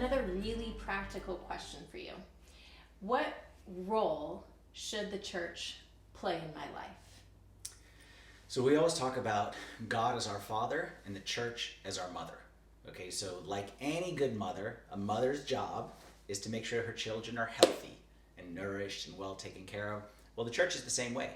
Another really practical question for you. What role should the church play in my life? So we always talk about God as our father and the church as our mother. Okay, so like any good mother, a mother's job is to make sure her children are healthy and nourished and well taken care of. Well, the church is the same way.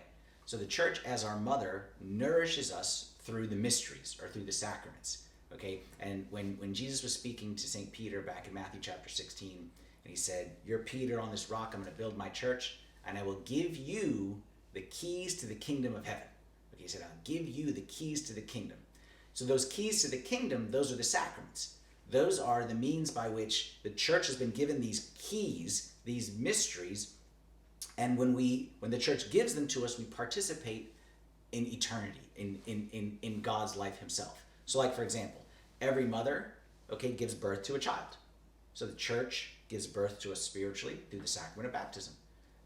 So the church as our mother nourishes us through the mysteries or through the sacraments. Okay, and when Jesus was speaking to St. Peter back in Matthew chapter 16, and he said, "You're Peter, on this rock I'm going to build my church, and I will give you the keys to the kingdom of heaven." Okay, he said, "I'll give you the keys to the kingdom." So those keys to the kingdom, those are the sacraments. Those are the means by which the church has been given these keys, these mysteries, and when the church gives them to us, we participate in eternity, in God's life himself. So like, for example, every mother, okay, gives birth to a child. So the church gives birth to us spiritually through the sacrament of baptism.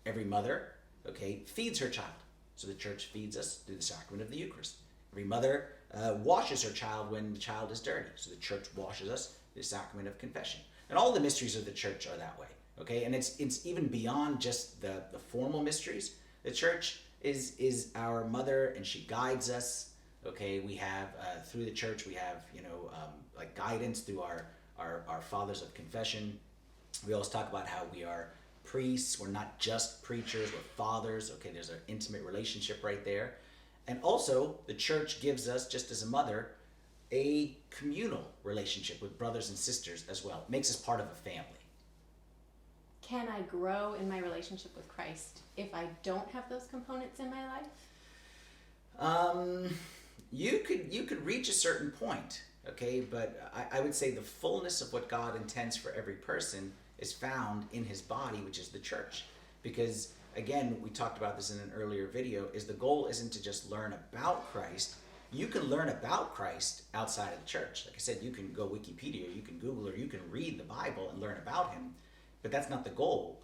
Every mother, okay, feeds her child. So the church feeds us through the sacrament of the Eucharist. Every mother washes her child when the child is dirty. So the church washes us through the sacrament of confession. And all the mysteries of the church are that way, okay? And it's even beyond just the formal mysteries. The church is our mother, and she guides us. Okay, we have through the church we have like guidance through our fathers of confession. We always talk about how we are priests. We're not just preachers. We're fathers. Okay, there's an intimate relationship right there. And also the church gives us, just as a mother, a communal relationship with brothers and sisters as well. It makes us part of a family. Can I grow in my relationship with Christ if I don't have those components in my life? You could reach a certain point, okay, but I would say the fullness of what God intends for every person is found in his body, which is the church. Because again, we talked about this in an earlier video, is the goal isn't to just learn about Christ. You can learn about Christ outside of the church. Like I said, you can go Wikipedia, you can Google, or you can read the Bible and learn about him, but that's not the goal.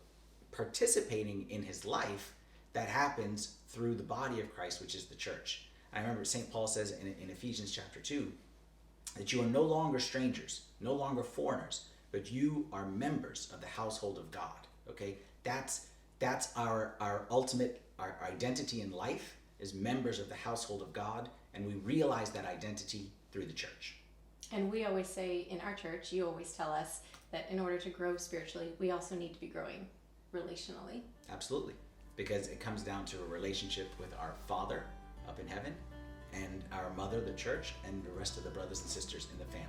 Participating in his life, that happens through the body of Christ, which is the church. I remember St. Paul says in Ephesians chapter 2 that you are no longer strangers, no longer foreigners, but you are members of the household of God. Okay, that's our ultimate, our identity in life is members of the household of God, and we realize that identity through the church. And we always say in our church, you always tell us that in order to grow spiritually, we also need to be growing relationally. Absolutely, because it comes down to a relationship with our Father up in heaven and our mother, the church, and the rest of the brothers and sisters in the family.